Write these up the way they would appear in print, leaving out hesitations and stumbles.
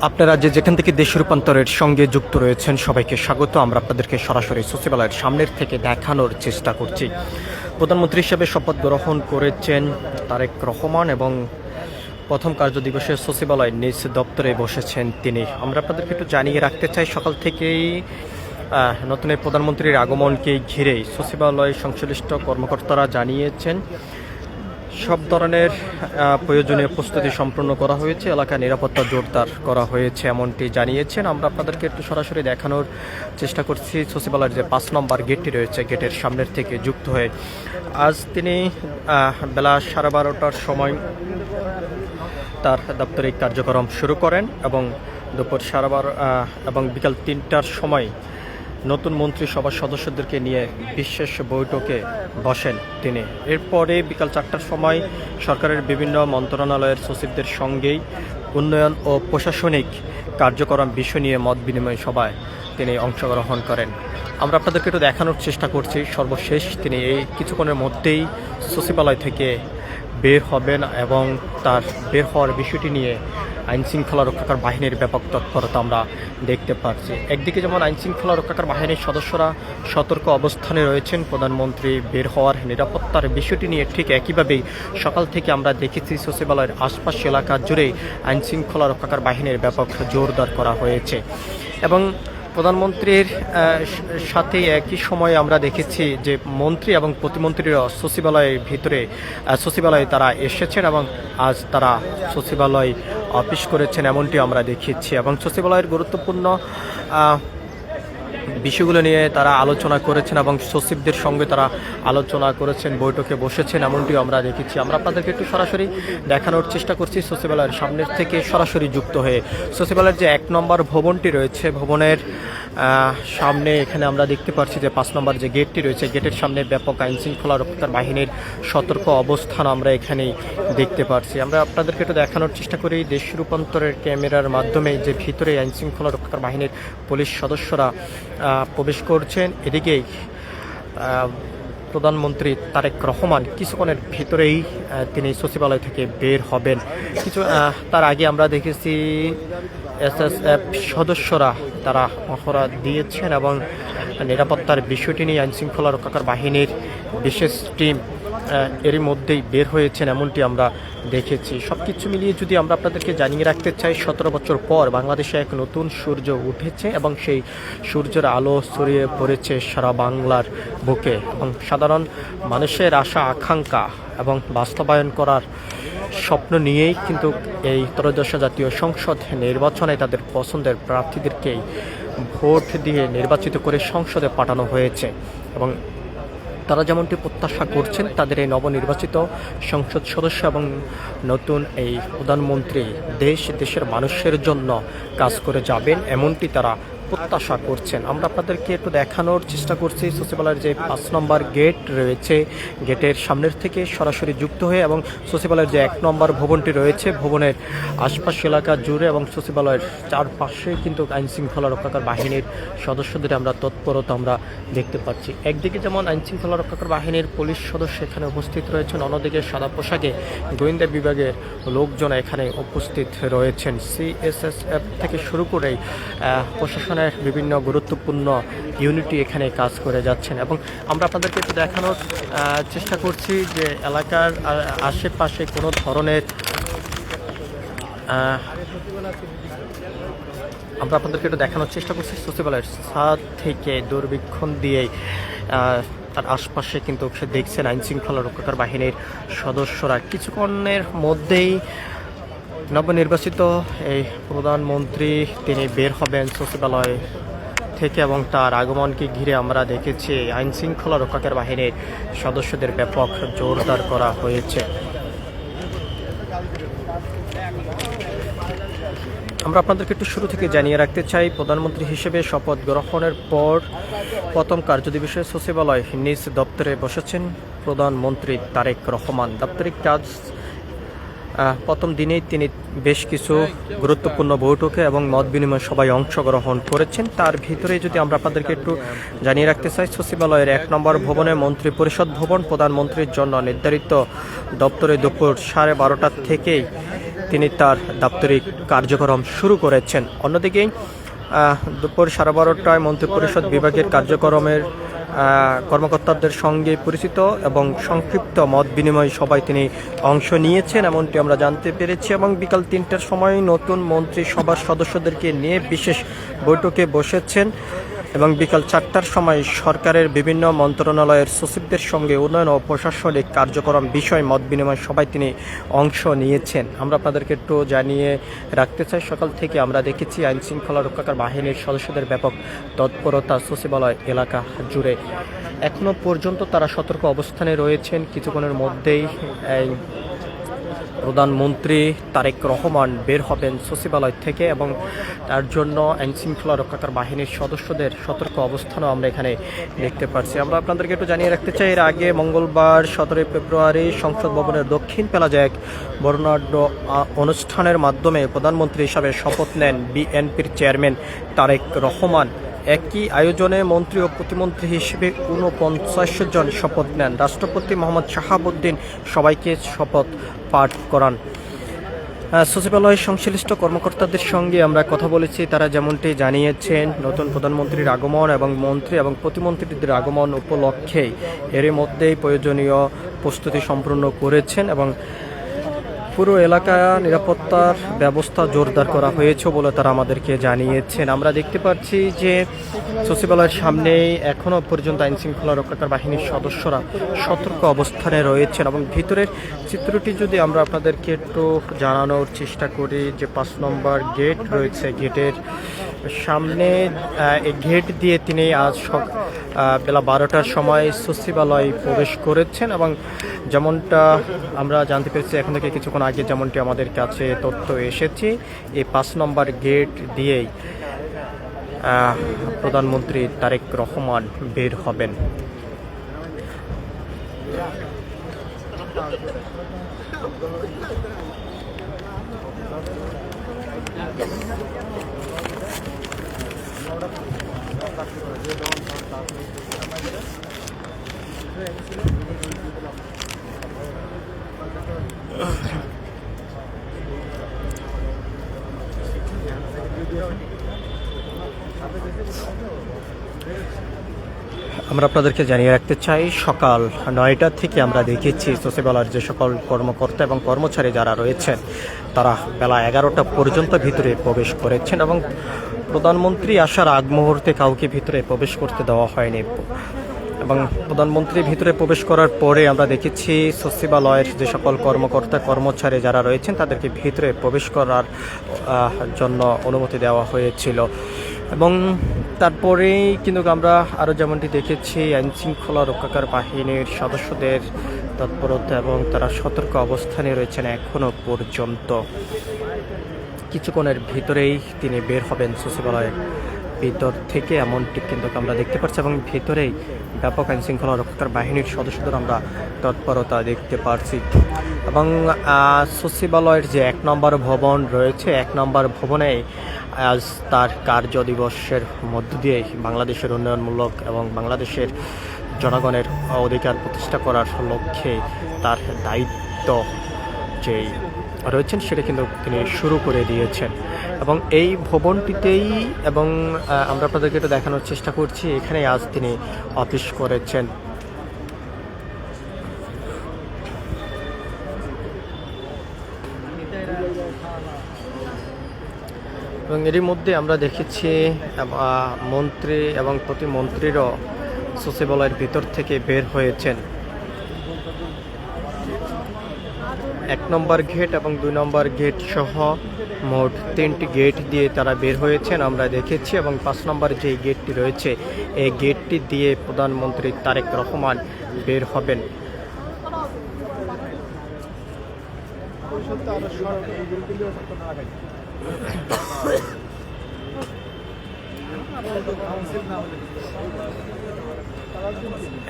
আপনারা যেখান থেকে দেশ রূপান্তরের সঙ্গে যুক্ত রয়েছেন সবাইকে স্বাগত। আমরা আপনাদেরকে সরাসরি সচিবালয়ের সামনের থেকে দেখানোর চেষ্টা করছি। প্রধানমন্ত্রী হিসেবে শপথ গ্রহণ করেছেন তারেক রহমান এবং প্রথম কার্যদিবসে সচিবালয় নিজ দপ্তরে বসেছেন তিনি। আমরা আপনাদেরকে একটু জানিয়ে রাখতে চাই, সকাল থেকেই নতুন এই প্রধানমন্ত্রীর আগমনকে ঘিরে সচিবালয় সংশ্লিষ্ট কর্মকর্তারা জানিয়েছেন সব ধরনের প্রয়োজনীয় প্রস্তুতি সম্পন্ন করা হয়েছে, এলাকার নিরাপত্তা জোরদার করা হয়েছে এমনটি জানিয়েছেন। আমরা আপনাদেরকে একটু সরাসরি দেখানোর চেষ্টা করছি সচিবালয়ের যে 5 নম্বর গেটটি রয়েছে, গেটের সামনের থেকে যুক্ত হয়ে আজ তিনি বেলা 12:30টার সময় তার দাপ্তরিক কার্যক্রম শুরু করেন এবং দুপুর 12:30 এবং বিকাল 3টার সময় নতুন মন্ত্রিসভার সদস্যদেরকে নিয়ে বিশেষ বৈঠকে বসেন তিনি। এরপরে বিকাল 4টার সময় সরকারের বিভিন্ন মন্ত্রণালয়ের সচিবদের সঙ্গেই উন্নয়ন ও প্রশাসনিক কার্যক্রম বিষয় নিয়ে মত বিনিময় সভায় তিনি অংশগ্রহণ করেন। আমরা আপনাদেরকে একটু দেখানোর চেষ্টা করছি, সর্বশেষ তিনি এই কিছুক্ষণের মধ্যেই সচিবালয় থেকে বের হবেন এবং তার বের হওয়ার বিষয়টি নিয়ে আইনশৃঙ্খলা রক্ষাকার বাহিনীর ব্যাপক তৎপরতা আমরা দেখতে পাচ্ছি। একদিকে যেমন আইনশৃঙ্খলা রক্ষাকার বাহিনীর সদস্যরা সতর্ক অবস্থানে রয়েছেন, প্রধানমন্ত্রী বের হওয়ার নিরাপত্তার বিষয়টি নিয়ে ঠিক একইভাবেই সকাল থেকে আমরা দেখেছি সচিবালয়ের আশপাশ এলাকা জুড়ে আইনশৃঙ্খলা রক্ষাকার বাহিনীর ব্যাপক জোরদার করা হয়েছে এবং প্রধানমন্ত্রীর সাথে একই সময়ে আমরা দেখেছি যে মন্ত্রী এবং প্রতিমন্ত্রীরা সচিবালয়ে তারা এসেছেন এবং আজ তারা সচিবালয় অফিস করেছেন এমনটি আমরা দেখেছি এবং সচিবালয়ের গুরুত্বপূর্ণ বিষয়গুলো নিয়ে তারা আলোচনা করেছেন এবং সচিবদের সঙ্গে তারা আলোচনা করেছেন, বৈঠকে বসেছেন এমনটিও আমরা দেখেছি। আমরা আপনাদেরকে একটু সরাসরি দেখানোর চেষ্টা করছি সচিবালয়ের সামনের থেকে সরাসরি যুক্ত হয়ে। সচিবালয়ের যে 1 নম্বর ভবনটি রয়েছে, ভবনের সামনে এখানে আমরা দেখতে পাচ্ছি যে 5 নম্বর যে গেটটি রয়েছে, গেটের সামনে ব্যাপক আইনশৃঙ্খলা রক্ষাকার বাহিনীর সতর্ক অবস্থান আমরা এখানেই দেখতে পাচ্ছি। আমরা আপনাদেরকে একটু দেখানোর চেষ্টা করি দেশ রূপান্তরের ক্যামেরার মাধ্যমে যে ভিতরে আইনশৃঙ্খলা রক্ষাকার বাহিনীর পুলিশ সদস্যরা প্রবেশ করছেন। এদিকেই প্রধানমন্ত্রী তারেক রহমান কিছুক্ষণের ভিতরেই তিনি সচিবালয় থেকে বের হবেন। তার আগে আমরা দেখেছি SSF সদস্যরা তারা মহড়া দিয়েছেন এবং নিরাপত্তার বিষয়টি নিয়ে আইনশৃঙ্খলা রক্ষাকার বাহিনীর বিশেষ টিম এরই মধ্যেই বের হয়েছেন এমনটি আমরা দেখেছি। সব কিছু মিলিয়ে যদি আমরা আপনাদেরকে জানিয়ে রাখতে চাই, 17 বছর পর বাংলাদেশে এক নতুন সূর্য উঠেছে এবং সেই সূর্যের আলো ছড়িয়ে পড়েছে সারা বাংলার বুকে এবং সাধারণ মানুষের আশা আকাঙ্ক্ষা এবং বাস্তবায়ন করার স্বপ্ন নিয়েই কিন্তু এই ত্রয়োদশ জাতীয় সংসদ নির্বাচনে তাদের পছন্দের প্রার্থীদেরকেই ভোট দিয়ে নির্বাচিত করে সংসদে পাঠানো হয়েছে এবং তারা যেমনটি প্রত্যাশা করছেন তাদের এই নবনির্বাচিত সংসদ সদস্য এবং নতুন এই প্রধানমন্ত্রী দেশের মানুষের জন্য কাজ করে যাবেন এমনটি তারা প্রত্যাশা করছেন। আমরা আপনাদেরকে একটু দেখানোর চেষ্টা করছি সচিবালয়ের যে 5 নম্বর গেট রয়েছে, গেটের সামনের থেকে সরাসরি যুক্ত হয়ে এবং সচিবালয়ের যে 1 নম্বর ভবনটি রয়েছে, ভবনের আশপাশ এলাকা জুড়ে এবং সচিবালয়ের চারপাশে কিন্তু আইনশৃঙ্খলা রক্ষাকার বাহিনীর সদস্যদের আমরা তৎপরতা আমরা দেখতে পাচ্ছি। একদিকে যেমন আইনশৃঙ্খলা রক্ষাকার বাহিনীর পুলিশ সদস্য এখানে উপস্থিত রয়েছেন, অন্যদিকে সাদা পোশাকে গোয়েন্দা বিভাগের লোকজন এখানে উপস্থিত রয়েছেন। CSSF থেকে শুরু করেই প্রশাসনের বিভিন্ন গুরুত্বপূর্ণ ইউনিটি এখানে কাজ করে যাচ্ছেন এবং আমরা আপনাদেরকে একটু দেখানোর চেষ্টা করছি যে এলাকার আশেপাশে কোনো ধরনের আমরা আপনাদেরকে একটু দেখানোর চেষ্টা করছি সচিবালয়ের ছাদ থেকে দূরবীক্ষণ দিয়েই তার আশপাশে কিন্তু সে দেখছেন আইনশৃঙ্খলা রক্ষাকার বাহিনীর সদস্যরা কিছুক্ষণের মধ্যেই নবনির্বাচিত এই প্রধানমন্ত্রী তিনি বের হবেন সচিবালয় থেকে এবং তার আগমনকে ঘিরে আমরা দেখেছি আইনশৃঙ্খলা রক্ষাকার বাহিনীর সদস্যদের ব্যাপক জোরদার করা হয়েছে। আমরা আপনাদেরকে একটু শুরু থেকে জানিয়ে রাখতে চাই, প্রধানমন্ত্রী হিসেবে শপথ গ্রহণের পর প্রথম কার্যদিবসে সচিবালয় নিজ দপ্তরে বসেছেন প্রধানমন্ত্রী তারেক রহমান। দাপ্তরিক কাজ প্রথম দিনেই তিনি বেশ কিছু গুরুত্বপূর্ণ বৈঠকে এবং মত বিনিময় সভায় অংশগ্রহণ করেছেন। তার ভিতরে যদি আমরা আপনাদেরকে একটু জানিয়ে রাখতে চাই, সচিবালয়ের 1 নম্বর ভবনে মন্ত্রী পরিষদ ভবন, প্রধানমন্ত্রীর জন্য নির্ধারিত দপ্তরে দুপুর 12:30 থেকেই তিনি তার দাপ্তরিক কার্যক্রম শুরু করেছেন। অন্যদিকে দুপুর 12:30টায় মন্ত্রিপরিষদ বিভাগের কার্যক্রমের কর্মকর্তাদের সঙ্গে পরিচিত এবং সংক্ষিপ্ত মত বিনিময় সভায় তিনি অংশ নিয়েছেন এমনটি আমরা জানতে পেরেছি, এবং বিকাল 3টার সময় নতুন মন্ত্রিসভার সদস্যদেরকে নিয়ে বিশেষ বৈঠকে বসেছেন এবং বিকাল 4টার সময় সরকারের বিভিন্ন মন্ত্রণালয়ের সচিবদের সঙ্গে উন্নয়ন ও প্রশাসনিক কার্যক্রম বিষয় মত বিনিময় সভায় তিনি অংশ নিয়েছেন। আমরা আপনাদেরকে একটু জানিয়ে রাখতে চাই, সকাল থেকে আমরা দেখেছি আইন শৃঙ্খলা রক্ষাকারী বাহিনীর সদস্যদের ব্যাপক তৎপরতা সচিবালয় এলাকা জুড়ে। এখনও পর্যন্ত তারা সতর্ক অবস্থানে রয়েছেন। কিছুক্ষণের মধ্যেই এই প্রধানমন্ত্রী তারেক রহমান বের হবেন সচিবালয় থেকে, এবং তার জন্য আইনশৃঙ্খলা রক্ষাকারী বাহিনীর সদস্যদের সতর্ক অবস্থানও আমরা এখানে দেখতে পাচ্ছি। আমরা আপনাদেরকে একটু জানিয়ে রাখতে চাই, এর আগে মঙ্গলবার 17 ফেব্রুয়ারি সংসদ ভবনের দক্ষিণ প্লাজায় এক বর্ণাঢ্য অনুষ্ঠানের মাধ্যমে প্রধানমন্ত্রী হিসাবে শপথ নেন বিএনপির চেয়ারম্যান তারেক রহমান। একই আয়োজনে মন্ত্রী ও প্রতিমন্ত্রী হিসেবে 49 জন শপথ নেন। রাষ্ট্রপতি মোহাম্মদ শাহাবুদ্দিন সবাইকে শপথ পাঠ করান। সচিবালয়ের সংশ্লিষ্ট কর্মকর্তাদের সঙ্গে আমরা কথা বলেছি, তারা যেমনটি জানিয়েছেন নতুন প্রধানমন্ত্রীর আগমন এবং মন্ত্রী এবং প্রতিমন্ত্রীদের আগমন উপলক্ষে এর মধ্যেই প্রয়োজনীয় প্রস্তুতি সম্পূর্ণ করেছেন এবং পুরো এলাকা নিরাপত্তার ব্যবস্থা জোরদার করা হয়েছে বলে তারা আমাদেরকে জানিয়েছেন। আমরা দেখতে পাচ্ছি যে সচিবালয়ের সামনেই এখনও পর্যন্ত আইনশৃঙ্খলা রক্ষাকারী বাহিনীর সদস্যরা সতর্ক অবস্থানে রয়েছেন এবং ভিতরের চিত্রটি যদি আমরা আপনাদেরকে একটু জানানোর চেষ্টা করি, যে 5 নম্বর গেট রয়েছে, গেটের সামনে এই গেট দিয়ে তিনি আজ বেলা 12টার সময় সচিবালয় প্রবেশ করেছেন এবং যেমনটা আমরা জানতে পেরেছি এখন থেকে কিছুক্ষণ আগে, যেমনটি আমাদের কাছে তথ্য এসেছে, এই 5 নম্বর গেট দিয়েই প্রধানমন্ত্রী তারেক রহমান বের হবেন। আমরা আপনাদেরকে জানিয়ে রাখতে চাই, সকাল 9টা থেকে আমরা দেখেছি সচিবালয়ের যে সকল কর্মকর্তা এবং কর্মচারী যারা রয়েছেন তারা বেলা 11টা পর্যন্ত ভিতরে প্রবেশ করেছেন এবং প্রধানমন্ত্রী আসার আগ মুহূর্তে কাউকে ভিতরে প্রবেশ করতে দেওয়া হয়নি। এবং প্রধানমন্ত্রী ভিতরে প্রবেশ করার পরে আমরা দেখেছি সচিবালয়ের যে সকল কর্মকর্তা কর্মচারী যারা রয়েছেন তাদেরকে ভিতরে প্রবেশ করার জন্য অনুমতি দেওয়া হয়েছিল। এবং তারপরেই কিন্তু আমরা আরও যেমনটি দেখেছি আইনশৃঙ্খলা রক্ষাকারী বাহিনীর সদস্যদের তৎপরতা এবং তারা সতর্ক অবস্থানে রয়েছেন এখনও পর্যন্ত। কিছুক্ষণের ভিতরেই তিনি বের হবেন সচিবালয়ের ভিতর থেকে, এমনটি কিন্তু আমরা দেখতে পাচ্ছি এবং ভিতরেই ব্যাপক আইনশৃঙ্খলা রক্ষাকারী বাহিনীর সদস্যদের আমরা তৎপরতা দেখতে পাচ্ছি। এবং সচিবালয়ের যে 1 নম্বর ভবন রয়েছে, 1 নম্বর ভবনে আজ তার কার্য দিবসের মধ্য দিয়ে বাংলাদেশের উন্নয়নমূলক এবং বাংলাদেশের জনগণের অধিকার প্রতিষ্ঠা করার লক্ষ্যে তার দায়িত্ব যেই রয়েছেন সেটা কিন্তু তিনি শুরু করে দিয়েছেন। এবং এই ভবনটিতেই এবং আমরা আপনাদেরকে এটা দেখানোর চেষ্টা করছি, এখানে আজ তিনি অফিস করেছেন। এবং এরই মধ্যে আমরা দেখেছি মন্ত্রী এবং প্রতিমন্ত্রীরও সচিবালয়ের ভিতর থেকে বের হয়েছেন। 1 নম্বর গেট এবং 2 নম্বর গেট সহ মোট 3টি গেট দিয়ে তারা বের হয়েছেন আমরা দেখেছি। এবং 5 নম্বর যে গেটটি রয়েছে এই গেটটি দিয়ে প্রধানমন্ত্রী তারেক রহমান বের হবেন।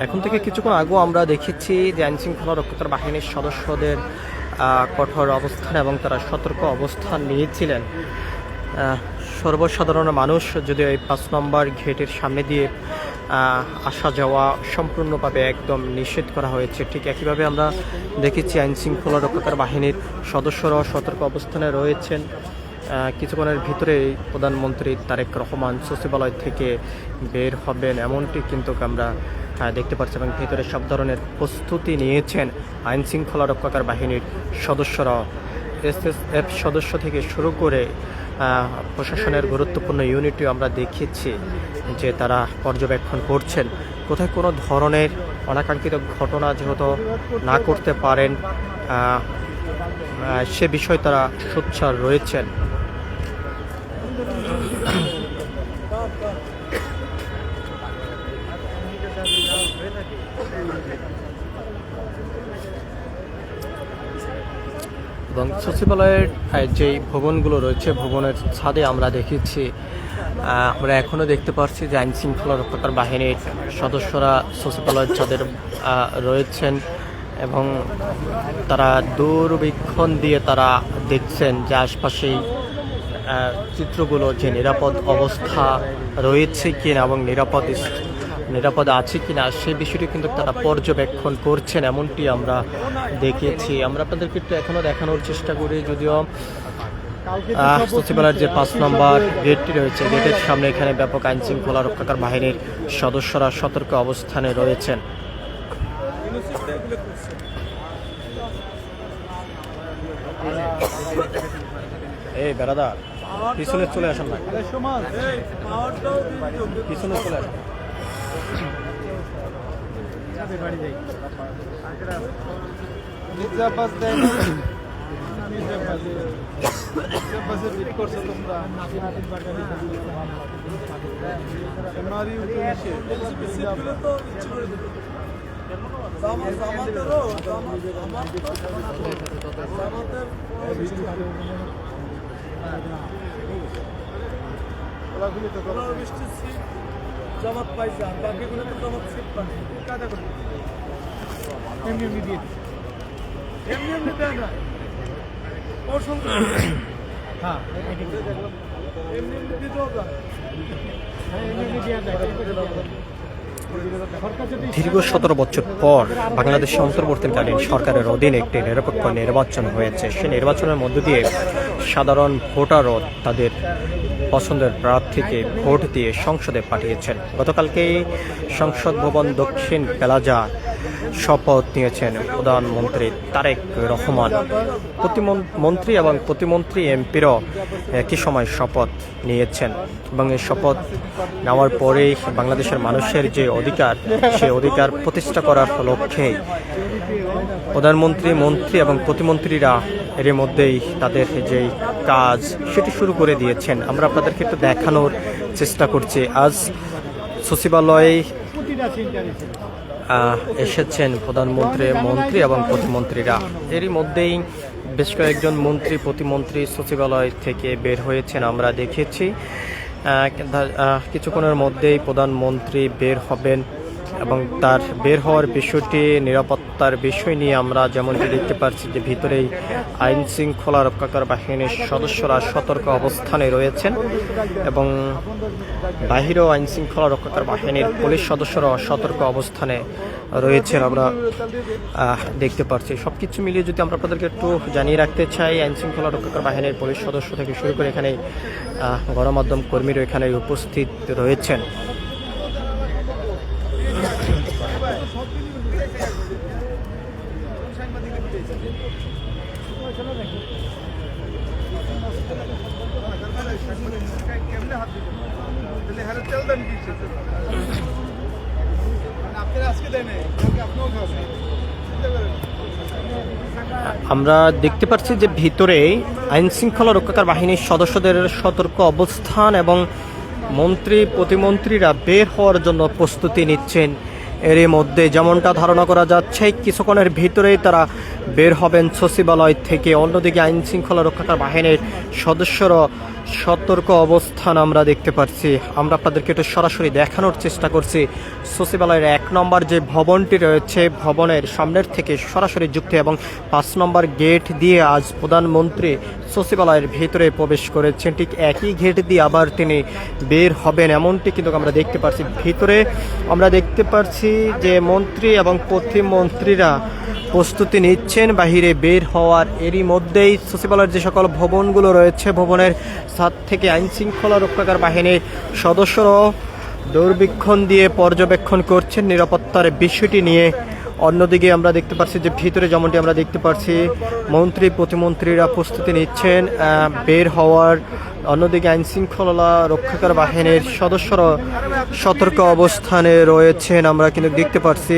এখন থেকে কিছুক্ষণ আগেও আমরা দেখেছি যে আইনশৃঙ্খলা রক্ষাকারী বাহিনীর সদস্যদের কঠোর অবস্থান এবং তারা সতর্ক অবস্থান নিয়েছিলেন। সর্বসাধারণ মানুষ যদি এই 5 নম্বর গেটের সামনে দিয়ে আসা যাওয়া সম্পূর্ণভাবে একদম নিষেধ করা হয়েছে। ঠিক একইভাবে আমরা দেখেছি আইন শৃঙ্খলা রক্ষাকারী বাহিনীর সদস্যরাও সতর্ক অবস্থানে রয়েছেন। কিছুক্ষণের ভিতরেই প্রধানমন্ত্রী তারেক রহমান সচিবালয় থেকে বের হবেন এমনটি কিন্তু আমরা দেখতে পাচ্ছি, এবং ভিতরে সব ধরনের প্রস্তুতি নিয়েছেন আইন শৃঙ্খলা রক্ষাকারী বাহিনীর সদস্যরা। এসএসএফ সদস্য থেকে শুরু করে প্রশাসনের গুরুত্বপূর্ণ ইউনিটও আমরা দেখেছি যে তারা পর্যবেক্ষণ করছেন কোথায় কোনো ধরনের অনাকাঙ্ক্ষিত ঘটনা যেহেতু না করতে পারেন সে বিষয়ে তারা সোচ্চার রয়েছেন। এবং সচিবালয়ের যে ভবনগুলো রয়েছে ভবনের ছাদে আমরা দেখেছি, আমরা এখনও দেখতে পাচ্ছি যে আইন শৃঙ্খলা রক্ষাকারী বাহিনীর সদস্যরা সচিবালয়ের ছাদের রয়েছেন এবং তারা দূরবীক্ষণ দিয়ে তারা দেখছেন যে আশপাশেই চিত্রগুলো যে নিরাপদ অবস্থা রয়েছে কিনা এবং নিরাপদ আছে কিনা সেই বিষয়টি কিন্তু তারা পর্যবেক্ষণ করছেন এমনটি আমরা দেখেছি। আমরা আপনাদেরকে একটু এখনও দেখানোর চেষ্টা করি, যদিও সচিবালয়ের যে 5 নম্বর গেটটি রয়েছে গেটের সামনে এখানে ব্যাপক আইন শৃঙ্খলা রক্ষাকারী বাহিনীর সদস্যরা সতর্ক অবস্থানে রয়েছেন। এই বেড়াদার পিছনে চলে আসেন না, পিছনে চলে আসেন। জমাত পাইছে আর বাকিগুলো তো জমাত সিট পায় কাটা করে এমনি এমনি দিয়ে এমনি এমনি দেয় না ওর সঙ্গে হ্যাঁ এমনি এমনি দিতে হবে হ্যাঁ এমনি এমনি দেওয়া যায়। দীর্ঘ 17 বছর পর বাংলাদেশে অন্তর্বর্তীকালীন সরকারের অধীনে একটি নিরপেক্ষ নির্বাচন হয়েছে। সেই নির্বাচনের মধ্য দিয়ে সাধারণ ভোটারও তাদের পছন্দের প্রার্থীকে ভোট দিয়ে সংসদে পাঠিয়েছেন। গতকালকেই সংসদ ভবন দক্ষিণ প্লাজা শপথ নিয়েছেন প্রধানমন্ত্রী তারেক রহমান। প্রতিমন্ত্রী এবং প্রতিমন্ত্রী এমপিরও একই সময় শপথ নিয়েছেন এবং এই শপথ নেওয়ার পরেই বাংলাদেশের মানুষের যে অধিকার সেই অধিকার প্রতিষ্ঠা করার লক্ষ্যে প্রধানমন্ত্রী মন্ত্রী এবং প্রতিমন্ত্রীরা এর মধ্যেই তাদের যেই কাজ সেটি শুরু করে দিয়েছেন। আমরা আপনাদেরকে একটু দেখানোর চেষ্টা করছি। আজ সচিবালয়ে এসেছেন প্রধানমন্ত্রী মন্ত্রী এবং প্রতিমন্ত্রীরা। এরই মধ্যেই বেশ কয়েকজন মন্ত্রী প্রতিমন্ত্রী সচিবালয় থেকে বের হয়েছেন আমরা দেখেছি। কিছুক্ষণের মধ্যেই প্রধানমন্ত্রী বের হবেন এবং তার বের হওয়ার বিষয়টি নিরাপত্তার বিষয় নিয়ে আমরা যেমনটি দেখতে পাচ্ছি যে ভিতরেই আইন শৃঙ্খলা রক্ষাকারী বাহিনীর সদস্যরা সতর্ক অবস্থানে রয়েছেন এবং বাহিরেও আইন শৃঙ্খলা রক্ষাকারী বাহিনীর পুলিশ সদস্যরাও সতর্ক অবস্থানে রয়েছেন আমরা দেখতে পাচ্ছি। সব কিছু মিলিয়ে যদি আমরা আপনাদেরকে একটু জানিয়ে রাখতে চাই, আইন শৃঙ্খলা রক্ষাকারী বাহিনীর পুলিশ সদস্য থেকে শুরু করে এখানে গণমাধ্যম কর্মীরা এখানে উপস্থিত রয়েছেন। আমরা দেখতে পাচ্ছি যে ভিতরে আইন শৃঙ্খলা রক্ষাকারী বাহিনীর সদস্যদের সতর্ক অবস্থান এবং মন্ত্রী প্রতিমন্ত্রীরা বের হওয়ার জন্য প্রস্তুতি নিচ্ছেন এরই মধ্যে যেমনটা ধারণা করা যাচ্ছে কিছুক্ষণের ভিতরেই তারা বের হবেন সচিবালয় থেকে। অন্যদিকে আইন শৃঙ্খলা রক্ষাকারী বাহিনীর সদস্যরা সতর্ক অবস্থান আমরা দেখতে পাচ্ছি। আমরা আপনাদেরকে একটু সরাসরি দেখানোর চেষ্টা করছি। সচিবালয়ের 1 নম্বর যে ভবনটি রয়েছে ভবনের সামনের থেকে সরাসরি যুক্ত এবং 5 নম্বর গেট দিয়ে আজ প্রধানমন্ত্রী সচিবালয়ের ভিতরে প্রবেশ করেছেন। ঠিক একই গেট দিয়ে আবার তিনি বের হবেন এমনটি কিন্তু আমরা দেখতে পাচ্ছি। ভিতরে আমরা দেখতে পাচ্ছি যে মন্ত্রী এবং প্রতিমন্ত্রীরা প্রস্তুতি নিচ্ছেন বাহিরে বের হওয়ার। এরই মধ্যেই সচিবালয়ের যে সকল ভবনগুলো রয়েছে ভবনের ছাদ থেকে আইন শৃঙ্খলা রক্ষাকারী বাহিনীর সদস্যরাও দূরবীক্ষণ দিয়ে পর্যবেক্ষণ করছেন নিরাপত্তার বিষয়টি নিয়ে। অন্যদিকে আমরা দেখতে পাচ্ছি যে ভিতরে যেমনটি আমরা দেখতে পাচ্ছি মন্ত্রী প্রতিমন্ত্রীরা প্রস্তুতি নিচ্ছেন বের হওয়ার। অন্যদিকে আইন শৃঙ্খলা রক্ষাকারী বাহিনীর সদস্যরা সতর্ক অবস্থানে রয়েছেন আমরা কিন্তু দেখতে পাচ্ছি।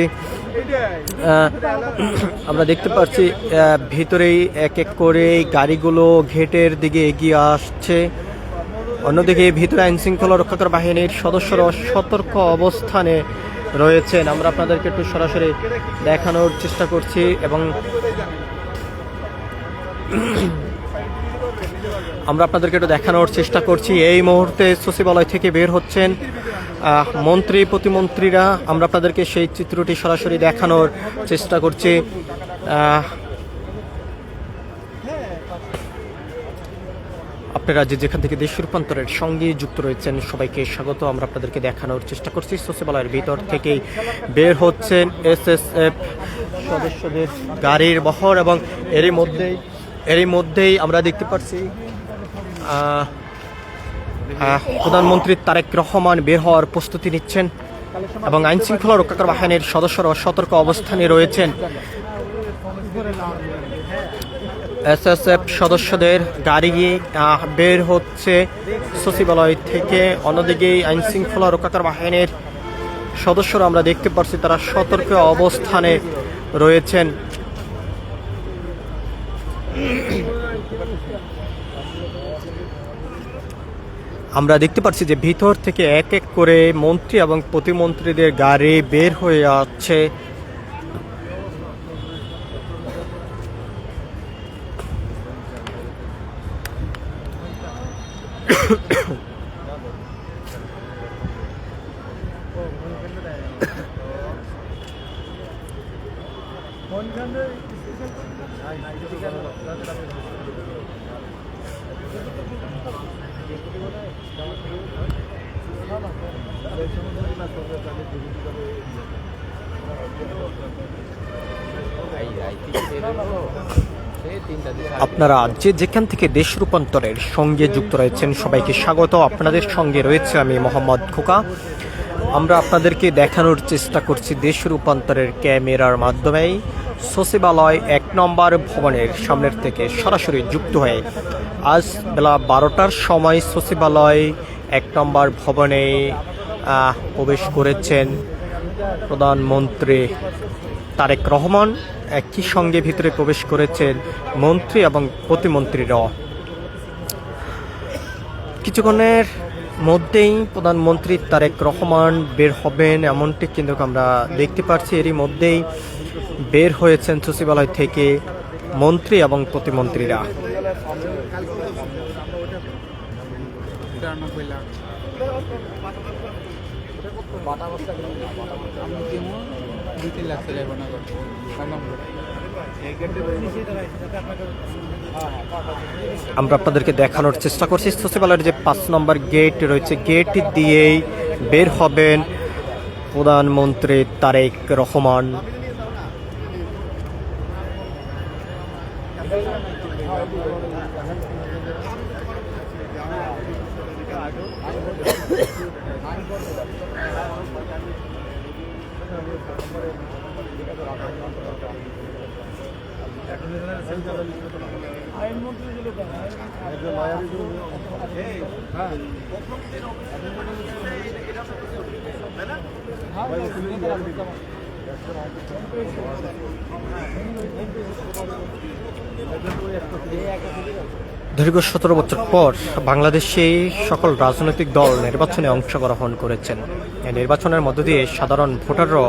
আমরা দেখতে পাচ্ছি ভিতরেই এক এক করে গাড়িগুলো গেটের দিকে এগিয়ে আসছে। অন্যদিকে ভিতরে আইন শৃঙ্খলা রক্ষাকারী বাহিনীর সদস্যরা সতর্ক অবস্থানে রয়েছেন। আমরা আপনাদেরকে একটু সরাসরি দেখানোর চেষ্টা করছি এবং আমরা আপনাদেরকে একটু দেখানোর চেষ্টা করছি। এই মুহূর্তে সচিবালয় থেকে বের হচ্ছেন মন্ত্রী প্রতিমন্ত্রীরা। আমরা আপনাদেরকে সেই চিত্রটি সরাসরি দেখানোর চেষ্টা করছি। আপনারা যেখান থেকে দেশ রূপান্তরের সঙ্গে যুক্ত রয়েছেন সবাইকে স্বাগত। আমরা আপনাদেরকে দেখানোর চেষ্টা করছি সচিবালয়ের ভিতর থেকেই বের হচ্ছেন এসএসএফ সদস্যদের গাড়ির বহর এবং এরই মধ্যেই আমরা দেখতে পাচ্ছি প্রধানমন্ত্রী তারেক রহমান বের হওয়ার প্রস্তুতি নিচ্ছেন এবং আইন শৃঙ্খলা রক্ষাকারী বাহিনীর সদস্যরা সতর্ক অবস্থানে রয়েছেন। এসএসএফ সদস্যদের গাড়ি বের হচ্ছে সচিবালয় থেকে। অন্যদিকে আইন শৃঙ্খলা রক্ষাকারী বাহিনীর সদস্যরা আমরা দেখতে পাচ্ছি তারা সতর্ক অবস্থানে রয়েছেন। আমরা দেখতে পাচ্ছি যে ভিতর থেকে এক এক করে মন্ত্রী এবং প্রতিমন্ত্রীদের গাড়ি বের হয়ে আসছে। আপনারা যেখান থেকে দেশ রূপান্তরের সঙ্গে যুক্ত রয়েছেন সবাইকে স্বাগত। আপনাদের সঙ্গে রয়েছে আমি মোহাম্মদ খোকা। আমরা আপনাদেরকে দেখানোর চেষ্টা করছি দেশ রূপান্তরের ক্যামেরার মাধ্যমেই সচিবালয় 1 নম্বর ভবনের সামনের থেকে সরাসরি যুক্ত হয়ে আজ বেলা 12টার সময় সচিবালয় 1 নম্বর ভবনে প্রবেশ করেছেন প্রধানমন্ত্রী তারেক রহমান। একই সঙ্গে ভিতরে প্রবেশ করেছেন মন্ত্রী এবং প্রতিমন্ত্রীরা। কিছুক্ষণের মধ্যেই প্রধানমন্ত্রী তারেক রহমান বের হবেন এমনটি কিন্তু আমরা দেখতে পাচ্ছি। এরই মধ্যেই বের হয়েছেন সচিবালয় থেকে মন্ত্রী এবং প্রতিমন্ত্রীরা। আমরা আপনাদেরকে দেখানোর চেষ্টা করছি সচিবালয়ের যে 5 নম্বর গেট রয়েছে গেট দিয়েই বের হবেন প্রধানমন্ত্রী তারেক রহমান। দীর্ঘ 17 বছর পর বাংলাদেশে সকল রাজনৈতিক দল নির্বাচনে অংশগ্রহণ করেছেন। এই নির্বাচনের মধ্য দিয়ে সাধারণ ভোটাররাও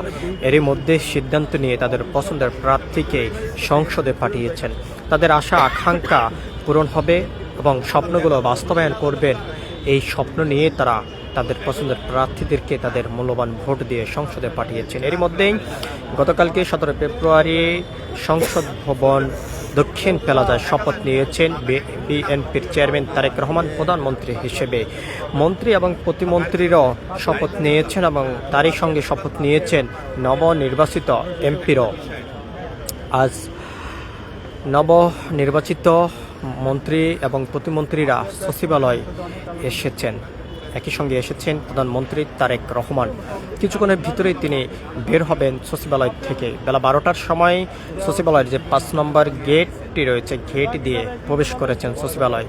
এরই মধ্যে সিদ্ধান্ত নিয়ে তাদের পছন্দের প্রার্থীকে সংসদে পাঠিয়েছেন। তাদের আশা আকাঙ্ক্ষা পূরণ হবে এবং স্বপ্নগুলো বাস্তবায়ন করবেন, এই স্বপ্ন নিয়ে তারা তাদের পছন্দের প্রার্থীদেরকে তাদের মূল্যবান ভোট দিয়ে সংসদে পাঠিয়েছেন। এরই মধ্যেই গতকালকে 17 ফেব্রুয়ারি সংসদ ভবন দক্ষিণ প্লাজায় শপথ নিয়েছেন বিএনপির চেয়ারম্যান তারেক রহমান প্রধানমন্ত্রী হিসেবে। মন্ত্রী এবং প্রতিমন্ত্রীরাও শপথ নিয়েছেন এবং তারই সঙ্গে শপথ নিয়েছেন নবনির্বাচিত এমপিরাও। আজ নবনির্বাচিত মন্ত্রী এবং প্রতিমন্ত্রীরা সচিবালয় এসেছেন। একই সঙ্গে এসেছেন প্রধানমন্ত্রী তারেক রহমান। কিছুক্ষণের ভিতরেই তিনি বের হবেন সচিবালয় থেকে। বেলা 12টার সময় সচিবালয়ের যে 5 নম্বর গেটটি রয়েছে, গেট দিয়ে প্রবেশ করেছেন সচিবালয়।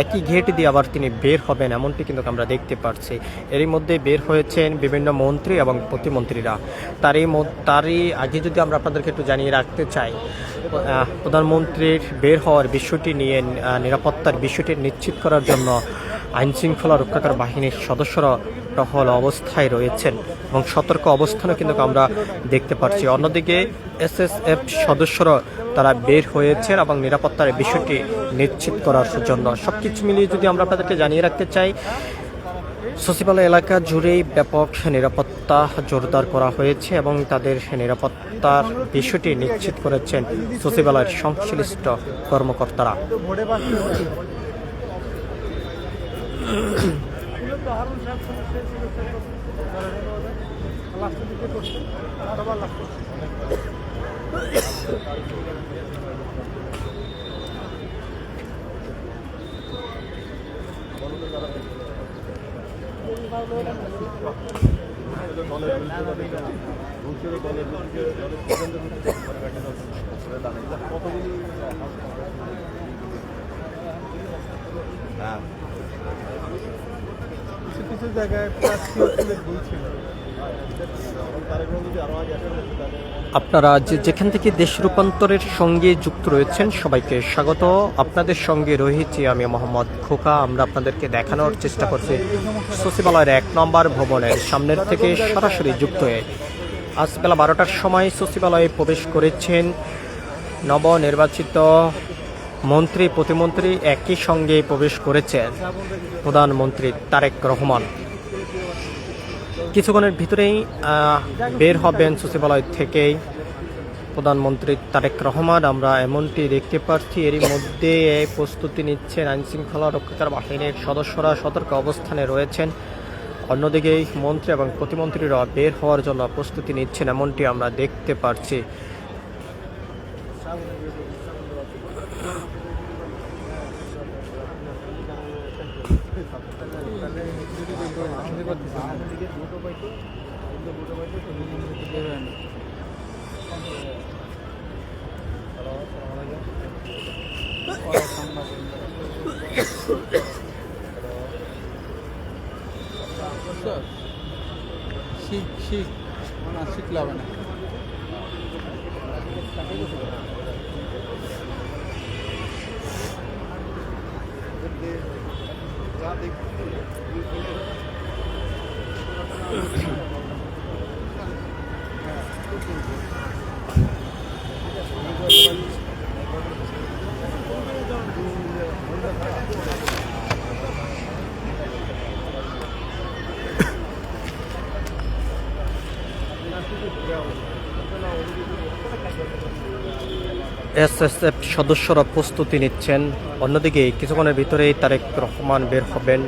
একই গেট দিয়ে আবার তিনি বের হবেন, এমনটি কিন্তু আমরা দেখতে পাচ্ছি। এরই মধ্যে বের হয়েছেন বিভিন্ন মন্ত্রী এবং প্রতিমন্ত্রীরা। তারই আগে যদি আমরা আপনাদেরকে একটু জানিয়ে রাখতে চাই, প্রধানমন্ত্রীর বের হওয়ার বিষয়টি নিয়ে নিরাপত্তার বিষয়টি নিশ্চিত করার জন্য আইনশৃঙ্খলা রক্ষাকারী বাহিনীর সদস্যরা টহল অবস্থায় রয়েছেন এবং সতর্ক অবস্থানও কিন্তু আমরা দেখতে পাচ্ছি। অন্যদিকে এসএসএফ সদস্যরা তারা বের হয়েছেন এবং নিরাপত্তার বিষয়টি নিশ্চিত করার জন্য। সবকিছু মিলিয়ে যদি আমরা আপনাদেরকে জানিয়ে রাখতে চাই, সচিবালয় এলাকা জুড়েই ব্যাপক নিরাপত্তা জোরদার করা হয়েছে এবং তাদের নিরাপত্তার বিষয়টি নিশ্চিত করেছেন সচিবালয়ের সংশ্লিষ্ট কর্মকর্তারা। কিছু জায়গায় আপনারা যেখান থেকে দেশ রূপান্তরের সঙ্গে যুক্ত রয়েছেন সবাইকে স্বাগত। আপনাদের সঙ্গে রয়েছি আমি মোহাম্মদ খোকা। আমরা আপনাদেরকে দেখানোর চেষ্টা করছি সচিবালয়ের 1 নম্বর ভবনের সামনের থেকে সরাসরি যুক্ত হয়ে। আজ বেলা 12টার সময় সচিবালয়ে প্রবেশ করেছেন নবনির্বাচিত মন্ত্রী প্রতিমন্ত্রী, একই সঙ্গে প্রবেশ করেছেন প্রধানমন্ত্রী তারেক রহমান। কিছুক্ষণের ভিতরেই বের হবেন সচিবালয় থেকেই প্রধানমন্ত্রী তারেক রহমান, আমরা এমনটি দেখতে পাচ্ছি। এরই মধ্যে প্রস্তুতি নিচ্ছেন আইনশৃঙ্খলা রক্ষাকারী বাহিনীর সদস্যরা, সতর্ক অবস্থানে রয়েছেন। অন্যদিকে মন্ত্রী এবং প্রতিমন্ত্রীরা বের হওয়ার জন্য প্রস্তুতি নিচ্ছেন, এমনটি আমরা দেখতে পাচ্ছি। শিখলে হবে না। এসএসএফ সদস্যরা প্রস্তুতি নিচ্ছেন। অন্যদিকে কিছুক্ষণের ভিতরেই তারেক রহমান বের হবেন।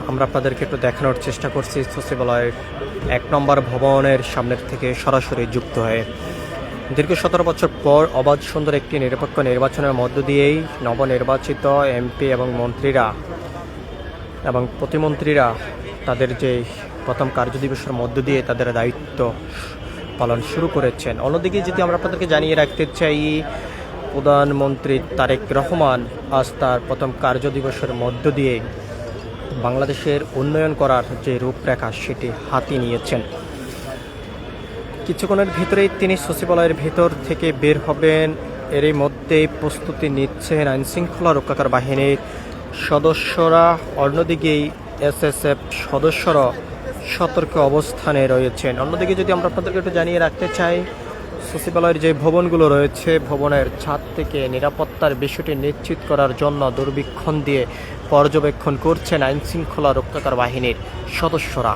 আমরা আপনাদেরকে একটু দেখানোর চেষ্টা করছি সচিবালয়ের 1 নম্বর ভবনের সামনের থেকে সরাসরি যুক্ত হয়ে। দীর্ঘ 17 বছর পর অবাধ সুন্দর একটি নিরপেক্ষ নির্বাচনের মধ্য দিয়েই নবনির্বাচিত এমপি এবং মন্ত্রীরা এবং প্রতিমন্ত্রীরা তাদের যে প্রথম কার্যদিবসের মধ্য দিয়ে তাদের দায়িত্ব পালন শুরু করেছেন। অন্যদিকে যদি আমরা আপনাদেরকে জানিয়ে রাখতে চাই, প্রধানমন্ত্রী তারেক রহমান আজ তার প্রথম কার্যদিবসের মধ্য দিয়ে বাংলাদেশের উন্নয়ন করার যে রূপরেখা সেটি হাতে নিয়েছেন। কিছুক্ষণের ভিতরেই তিনি সচিবালয়ের ভেতর থেকে বের হবেন এরই মধ্যেই প্রস্তুতি নিচ্ছেন আইন শৃঙ্খলা রক্ষাকার বাহিনীর সদস্যরা। অন্যদিকেই এসএসএফ সদস্যরা সতর্ক অবস্থানে রয়েছেন। অন্যদিকে যদি আমরা আপনাদেরকে একটু জানিয়ে রাখতে চাই, সচিবালয়ের যে ভবনগুলো রয়েছে, ভবনের ছাদ থেকে নিরাপত্তার বিষয়টি নিশ্চিত করার জন্য দুর্বীক্ষণ দিয়ে পর্যবেক্ষণ করছেন আইন শৃঙ্খলা রক্ষাকার বাহিনীর সদস্যরা।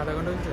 আধা ঘন্টা হয়েছে।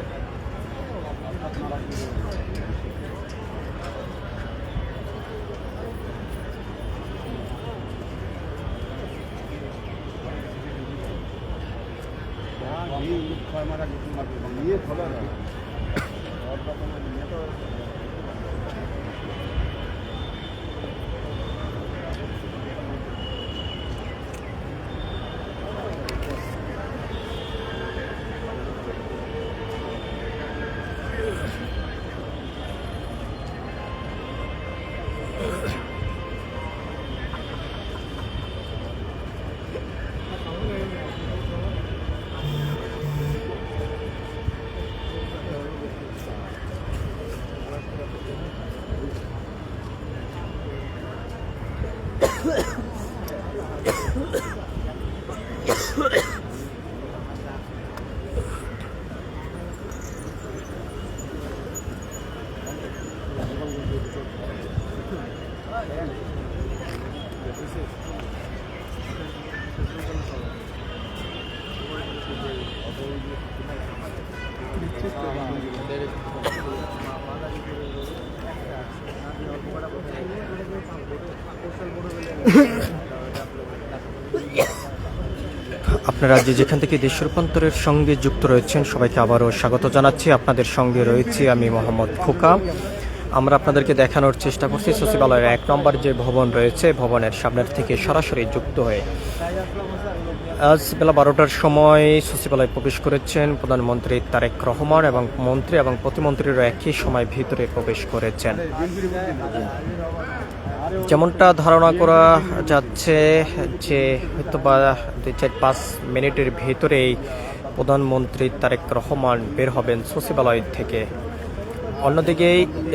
আপনারা যে যেখান থেকে দেশ রূপান্তরের সঙ্গে যুক্ত রয়েছেন সবাইকে আবারও স্বাগত জানাচ্ছি। আপনাদের সঙ্গে রয়েছি আমি মোহাম্মদ খোকা। আমরা আপনাদেরকে দেখানোর চেষ্টা করছি সচিবালয়ের 1 নম্বর যে ভবন রয়েছে, ভবনের সামনের থেকে সরাসরি যুক্ত হয়ে আজ বেলা 12টার সময় সচিবালয়ে প্রবেশ করেছেন প্রধানমন্ত্রী তারেক রহমান এবং মন্ত্রী এবং প্রতিমন্ত্রীরা একই সময় ভিতরে প্রবেশ করেছেন। যেমনটা ধারণা করা যাচ্ছে যে হয়তোবা 2-4-5 মিনিটের ভিতরেই প্রধানমন্ত্রী তারেক রহমান বের হবেন সচিবালয় থেকে। অন্যদিকে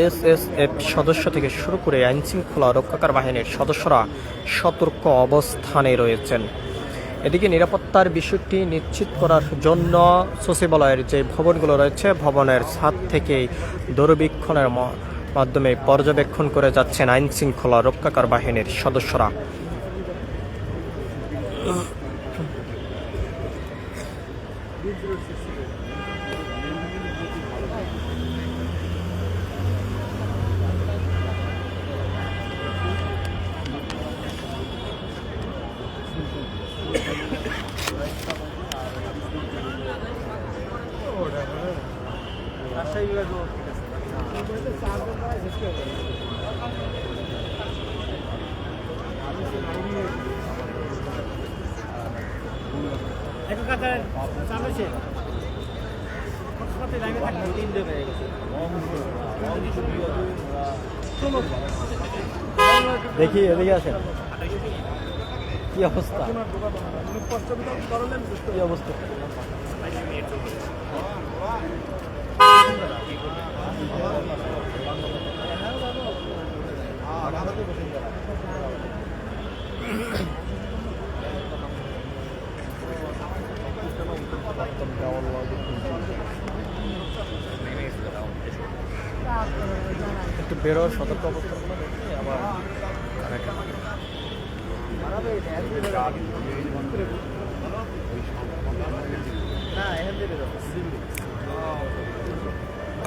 এসএসএফ সদস্য থেকে শুরু করে আইন শৃঙ্খলা রক্ষাকার বাহিনীর সদস্যরা সতর্ক অবস্থানে রয়েছেন। এদিকে নিরাপত্তার বিষয়টি নিশ্চিত করার জন্য সচিবালয়ের যে ভবনগুলো রয়েছে, ভবনের ছাদ থেকেই দূরবীক্ষণের মাধ্যমে পর্যবেক্ষণ করে যাচ্ছেন আইন শৃঙ্খলা রক্ষাকার বাহিনীর সদস্যরা। দেখি এদিকে আসেন, কি অবস্থা, কি অবস্থা? একটু বেরোর সতর্ক অবস্থা আবার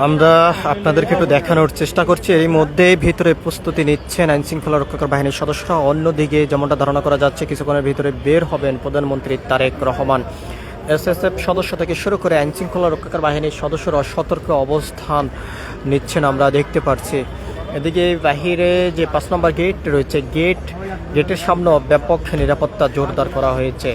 আমরা আপনাদেরকে একটু দেখানোর চেষ্টা করছি। এর মধ্যে ভিতরে প্রস্তুতি নিচ্ছেন আইন শৃঙ্খলা রক্ষাকার বাহিনীর সদস্যরা। অন্যদিকে যেমনটা ধারণা করা যাচ্ছে কিছুক্ষণের ভিতরে বের হবেন প্রধানমন্ত্রী তারেক রহমান। এসএসএফ সদস্য থেকে শুরু করে আইন শৃঙ্খলা রক্ষাকার বাহিনীর সদস্যরা সতর্ক অবস্থান নিচ্ছেন আমরা দেখতে পাচ্ছি। এদিকে বাহিরে যে 5 নম্বর গেট রয়েছে, গেটের সামনেও ব্যাপক নিরাপত্তা জোরদার করা হয়েছে।